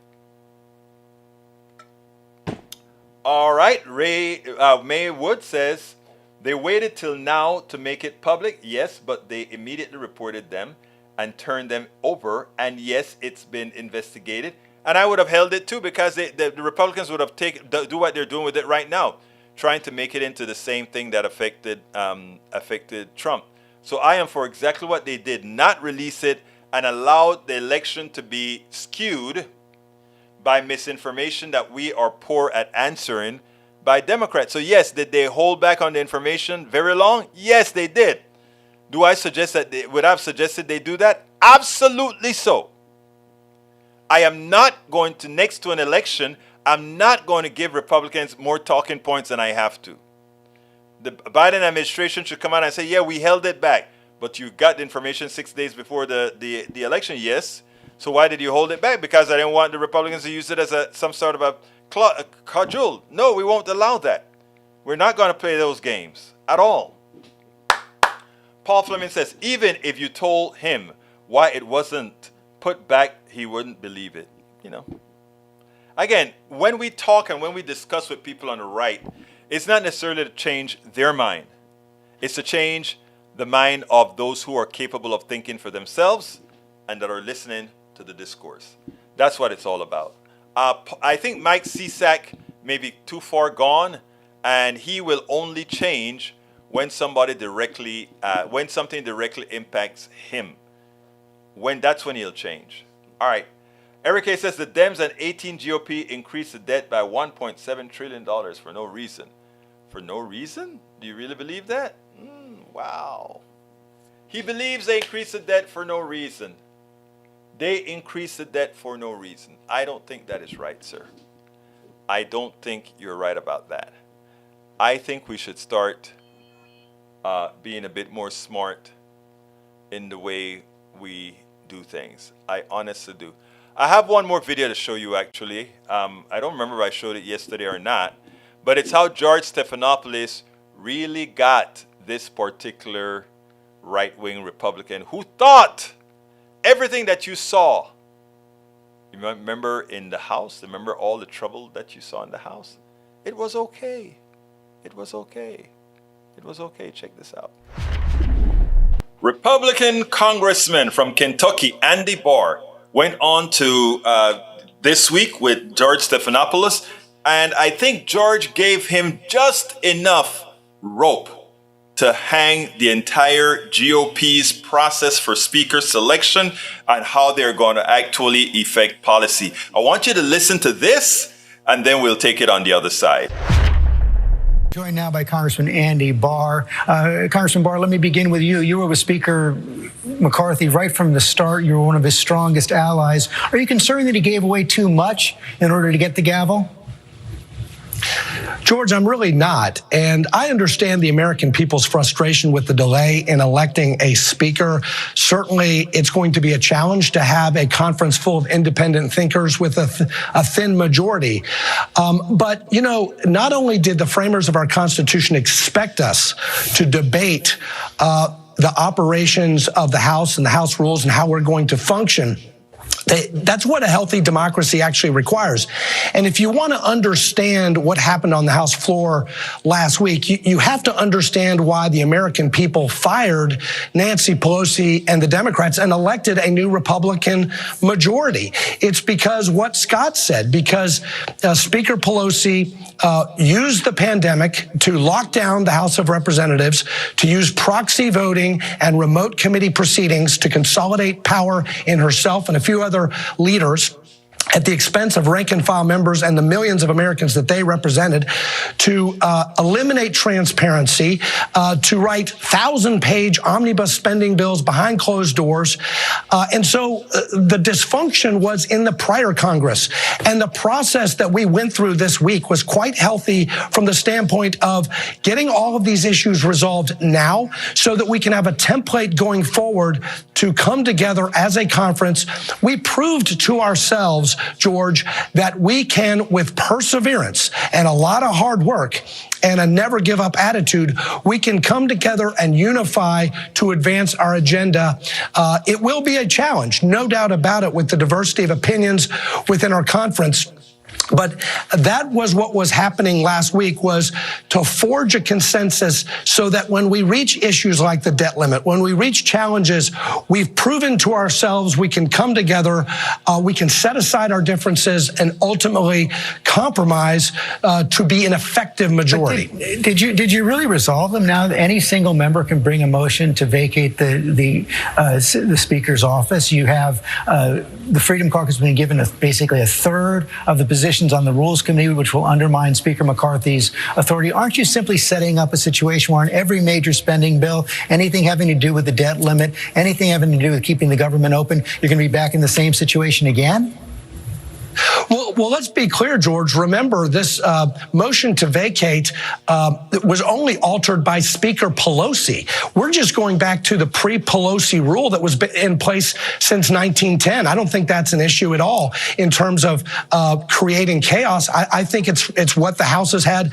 All right. May Wood says, they waited till now to make it public. Yes, but they immediately reported them and turned them over. And yes, it's been investigated. And I would have held it too, because the Republicans would have do what they're doing with it right now, trying to make it into the same thing that affected Trump. So I am for exactly what they did, not release it and allowed the election to be skewed by misinformation that we are poor at answering by Democrats. So yes, did they hold back on the information very long? Yes, they did. Do I suggest that would I have suggested they do that? Absolutely so. I am not going to, next to an election, I'm not going to give Republicans more talking points than I have to. The Biden administration should come out and say, yeah, we held it back. But you got the information 6 days before the election, yes. So why did you hold it back? Because I didn't want the Republicans to use it as some sort of a cudgel. No, we won't allow that. We're not going to play those games at all. Paul Fleming says, even if you told him why it wasn't put back, he wouldn't believe it. You know. Again, when we talk and when we discuss with people on the right, it's not necessarily to change their mind. It's to change the mind of those who are capable of thinking for themselves and that are listening to the discourse. That's what it's all about. I think Mike Cisak may be too far gone, and he will only change when something directly impacts him. That's when he'll change. All right. Eric A. says the Dems and 18 GOP increased the debt by $1.7 trillion for no reason. For no reason? Do you really believe that? Wow. He believes they increased the debt for no reason. They increased the debt for no reason. I don't think that is right, sir. I don't think you're right about that. I think we should start being a bit more smart in the way we do things. I honestly do. I have one more video to show you, actually. I don't remember if I showed it yesterday or not, but it's how George Stephanopoulos really got this particular right-wing Republican who thought everything that you saw. You remember in the House? Remember all the trouble that you saw in the House? It was okay. It was okay. It was okay. Check this out. Republican Congressman from Kentucky, Andy Barr, went on to This Week with George Stephanopoulos, and I think George gave him just enough rope to hang the entire GOP's process for speaker selection and how they're going to actually effect policy. I want you to listen to this, and then we'll take it on the other side. Joined now by Congressman Andy Barr. Congressman Barr, let me begin with you. You were with Speaker McCarthy right from the start. You were one of his strongest allies. Are you concerned that he gave away too much in order to get the gavel? George, I'm really not. And I understand the American people's frustration with the delay in electing a speaker. Certainly, it's going to be a challenge to have a conference full of independent thinkers with a thin majority. But, you know, not only did the framers of our Constitution expect us to debate the operations of the House and the House rules and how we're going to function, That's what a healthy democracy actually requires. And if you want to understand what happened on the House floor last week, you have to understand why the American people fired Nancy Pelosi and the Democrats and elected a new Republican majority. It's because what Scott said, because Speaker Pelosi used the pandemic to lock down the House of Representatives, to use proxy voting and remote committee proceedings to consolidate power in herself and a few other leaders at the expense of rank and file members and the millions of Americans that they represented, to eliminate transparency, to write 1,000-page omnibus spending bills behind closed doors. And so the dysfunction was in the prior Congress. And the process that we went through this week was quite healthy from the standpoint of getting all of these issues resolved now so that we can have a template going forward to come together as a conference. We proved to ourselves, George, that we can, with perseverance and a lot of hard work and a never give up attitude, we can come together and unify to advance our agenda. It will be a challenge, no doubt about it, with the diversity of opinions within our conference. But that was what was happening last week, was to forge a consensus so that when we reach issues like the debt limit, when we reach challenges, we've proven to ourselves we can come together, we can set aside our differences and ultimately compromise to be an effective majority. Did you really resolve them now? Any single member can bring a motion to vacate the Speaker's office. You have the Freedom Caucus being given basically a third of the positions on the Rules Committee, which will undermine Speaker McCarthy's authority. Aren't you simply setting up a situation where on every major spending bill, anything having to do with the debt limit, anything having to do with keeping the government open, you're going to be back in the same situation again? Well, let's be clear, George. Remember, this motion to vacate was only altered by Speaker Pelosi. We're just going back to the pre-Pelosi rule that was in place since 1910. I don't think that's an issue at all in terms of creating chaos. I think it's what the House has had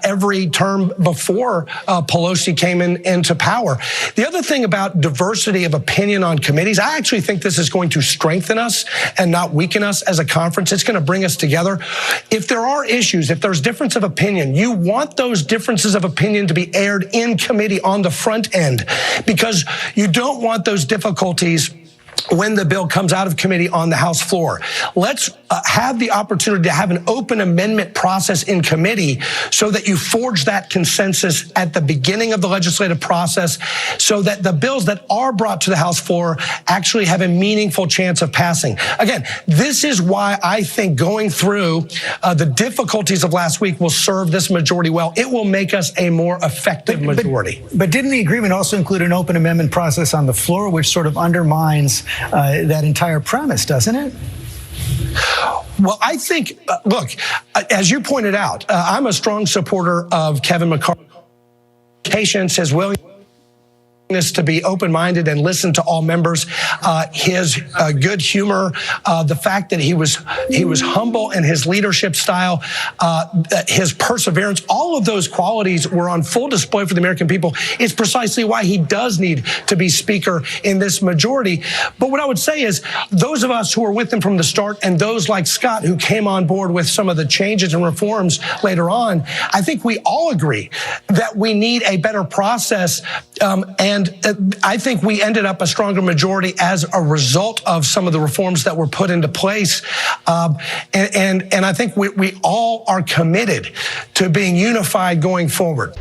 every term before Pelosi came into power. The other thing about diversity of opinion on committees, I actually think this is going to strengthen us and not weaken us as a conference. It's going to bring us together. If there are issues, if there's difference of opinion, you want those differences of opinion to be aired in committee on the front end, because you don't want those difficulties when the bill comes out of committee on the House floor. Let's have the opportunity to have an open amendment process in committee so that you forge that consensus at the beginning of the legislative process so that the bills that are brought to the House floor actually have a meaningful chance of passing. Again, this is why I think going through the difficulties of last week will serve this majority well. It will make us a more effective majority. But didn't the agreement also include an open amendment process on the floor, which sort of undermines that entire premise, doesn't it? Well, I think, look, as you pointed out, I'm a strong supporter of Kevin McCarthy. Patience, his willingness to be open-minded and listen to all members, his good humor, the fact that he was humble in his leadership style, his perseverance, all of those qualities were on full display for the American people. It's precisely why he does need to be Speaker in this majority. But what I would say is those of us who were with him from the start and those like Scott who came on board with some of the changes and reforms later on, I think we all agree that we need a better process, and I think we ended up a stronger majority as a result of some of the reforms that were put into place. And I think we all are committed to being unified going forward.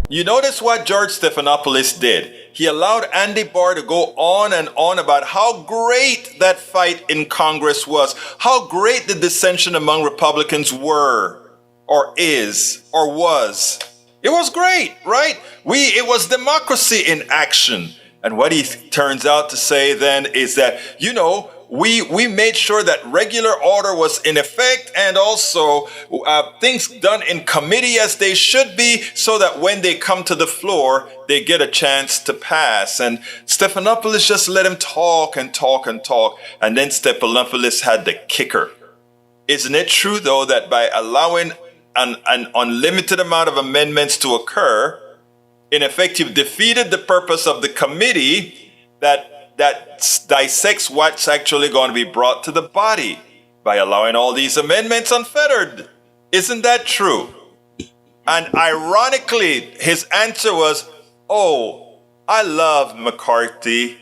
You notice what George Stephanopoulos did. He allowed Andy Barr to go on and on about how great that fight in Congress was, how great the dissension among Republicans were, or is, or was. It was great, right? It was democracy in action. And what he turns out to say then is that, we made sure that regular order was in effect and also things done in committee as they should be so that when they come to the floor, they get a chance to pass. And Stephanopoulos just let him talk and talk and talk. And then Stephanopoulos had the kicker. Isn't it true, though, that by allowing an unlimited amount of amendments to occur, in effect, you've defeated the purpose of the committee that that dissects what's actually going to be brought to the body by allowing all these amendments unfettered. Isn't that true? And ironically, his answer was, oh, I love McCarthy,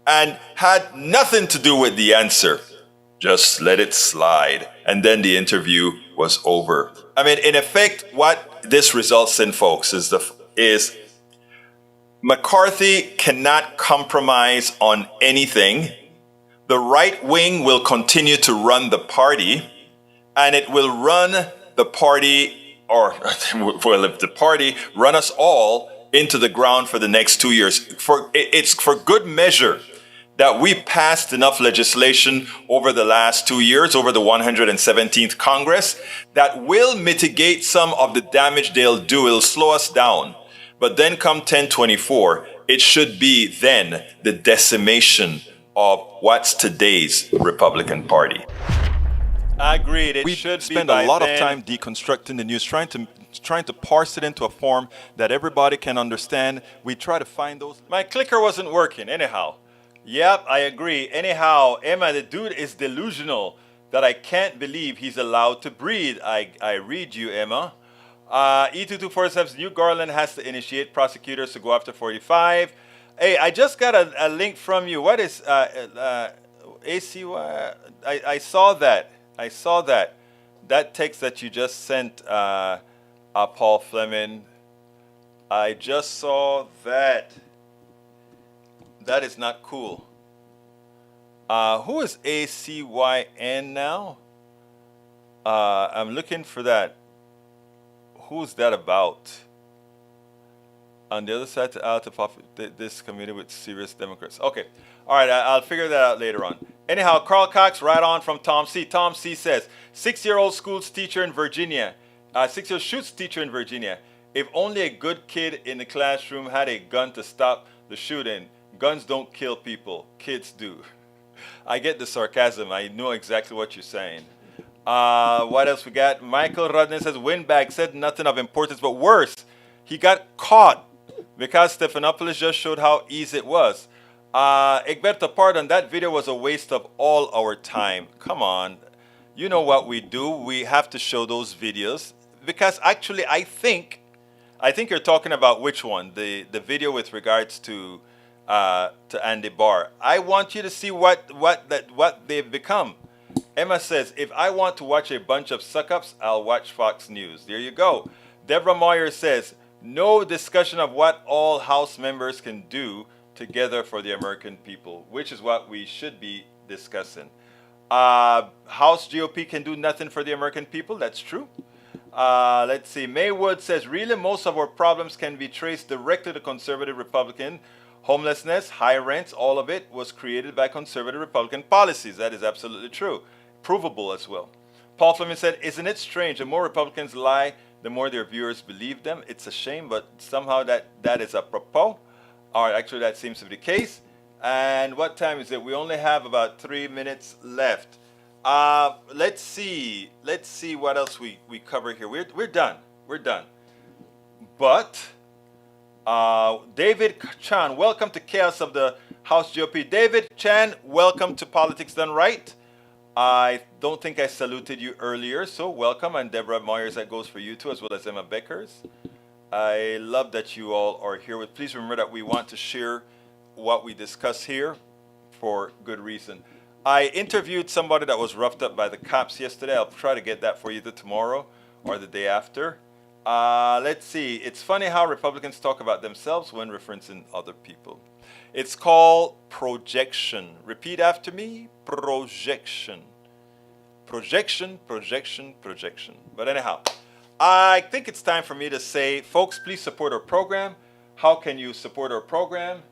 and had nothing to do with the answer. Just let it slide. And then the interview was over. I mean, in effect, what this results in, folks, is McCarthy cannot compromise on anything. The right wing will continue to run the party, and it will run the party, or well, if the party run us all into the ground for the next 2 years. It's for good measure that we passed enough legislation over the last 2 years, over the 117th Congress, that will mitigate some of the damage they'll do. It'll slow us down. But then come 1024, it should be then the decimation of what's today's Republican Party. Agreed. We should spend a lot of time deconstructing the news, trying to parse it into a form that everybody can understand. We try to find those. My clicker wasn't working anyhow. Yep, I agree. Anyhow, Emma, the dude is delusional that I can't believe he's allowed to breathe. I read you, Emma. E2247, New Garland has to initiate prosecutors to go after 45. Hey, I just got a link from you. What is ACY? I saw that. I saw that. That text that you just sent, Paul Fleming. I just saw that. That is not cool. Who is ACYN now? I'm looking for that. Who's that about? On the other side this community with serious Democrats. Okay. All right. I'll figure that out later on. Anyhow, Carl Cox, right on from Tom C. Tom C says, 6-year-old schools teacher in Virginia. 6-year-old shoots teacher in Virginia. If only a good kid in the classroom had a gun to stop the shooting. Guns don't kill people. Kids do. I get the sarcasm. I know exactly what you're saying. What else we got? Michael Rudner says, Windbag said nothing of importance, but worse, he got caught because Stephanopoulos just showed how easy it was. Egberto, pardon, that video was a waste of all our time. Come on. You know what we do. We have to show those videos because actually I think you're talking about which one? The video with regards to Andy Barr. I want you to see what they've become. Emma says, if I want to watch a bunch of suck-ups, I'll watch Fox News. There you go. Deborah Moyer says, no discussion of what all House members can do together for the American people, which is what we should be discussing. House GOP can do nothing for the American people. That's true. Let's see. Maywood says, really, most of our problems can be traced directly to conservative Republican. Homelessness, high rents, all of it was created by conservative Republican policies. That is absolutely true. Provable as well. Paul Fleming said, isn't it strange? The more Republicans lie, the more their viewers believe them. It's a shame, but somehow that is apropos. All right, actually, that seems to be the case. And what time is it? We only have about 3 minutes left. Let's see what else we cover here. We're done. But David Chan, welcome to Chaos of the House GOP. David Chan, welcome to Politics Done Right. I don't think I saluted you earlier, so welcome. And Deborah Myers, that goes for you too, as well as Emma Beckers. I love that you all are here. Please remember that we want to share what we discuss here for good reason. I interviewed somebody that was roughed up by the cops yesterday. I'll try to get that for you tomorrow or the day after. Let's see. It's funny how Republicans talk about themselves when referencing other people. It's called projection. Repeat after me. Projection. Projection, projection, projection. But anyhow, I think it's time for me to say, folks, please support our program. How can you support our program?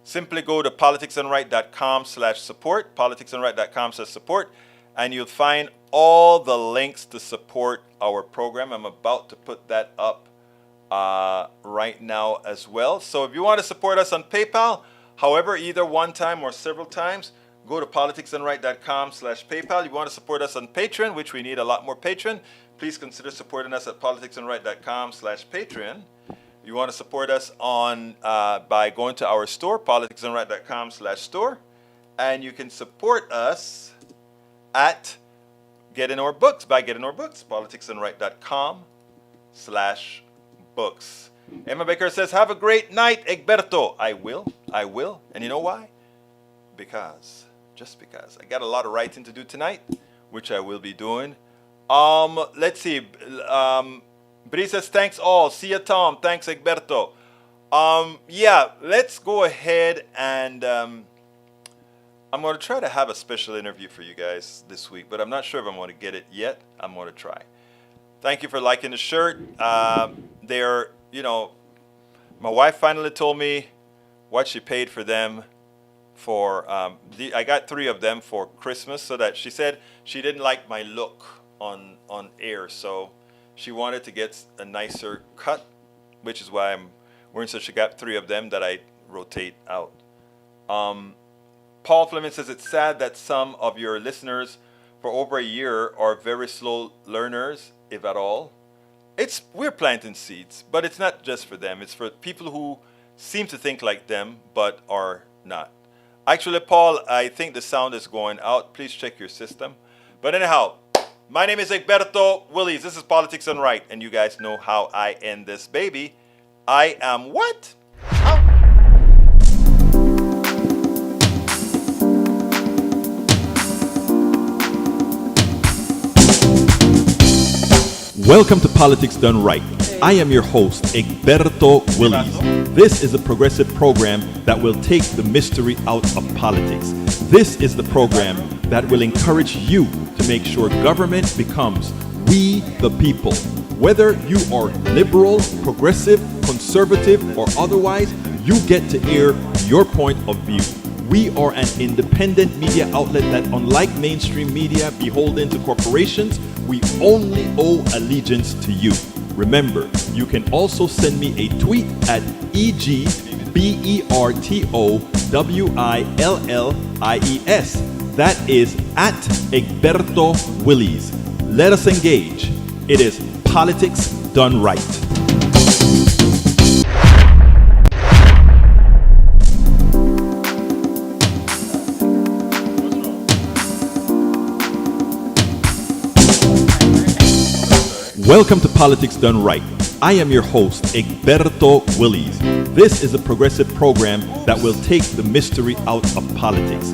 Simply go to politicsandright.com/support, politicsandright.com/support, and you'll find all the links to support our program. I'm about to put that up right now as well. So if you want to support us on PayPal, however, either one time or several times, go to politicsandright.com/PayPal. You want to support us on Patreon, which we need a lot more Patreon, please consider supporting us at politicsandright.com/Patreon. You want to support us on by going to our store, politicsandright.com/store, and you can support us at getting our books by getting our books, politicsandright.com/books. Emma Baker says, "Have a great night, Egberto." I will. And you know why? Just because. I got a lot of writing to do tonight, which I will be doing. Let's see. Bree says, "Thanks all. See ya, Tom. Thanks, Egberto." Yeah, let's go ahead and I'm going to try to have a special interview for you guys this week, but I'm not sure if I'm going to get it yet. I'm going to try. Thank you for liking the shirt. My wife finally told me what she paid for them for. I got 3 of them for Christmas, so that she said she didn't like my look on air, so she wanted to get a nicer cut, which is why I'm wearing. So she got 3 of them that I rotate out. Paul Fleming says, "It's sad that some of your listeners for over a year are very slow learners, if at all." We're planting seeds, but it's not just for them. It's for people who seem to think like them, but are not. Actually, Paul, I think the sound is going out. Please check your system. But anyhow, my name is Egberto Willies. This is Politics Done Right, and you guys know how I end this baby. I am what? Welcome to Politics Done Right. I am your host, Egberto Willies. This is a progressive program that will take the mystery out of politics. This is the program that will encourage you to make sure government becomes we the people. Whether you are liberal, progressive, conservative, or otherwise, you get to air your point of view. We are an independent media outlet that, unlike mainstream media beholden to corporations, we only owe allegiance to you. Remember, you can also send me a tweet at EGBERTOWILLIES. That is at Egberto Willies. Let us engage. It is Politics Done Right. Welcome to Politics Done Right. I am your host, Egberto Willies. This is a progressive program that will take the mystery out of politics.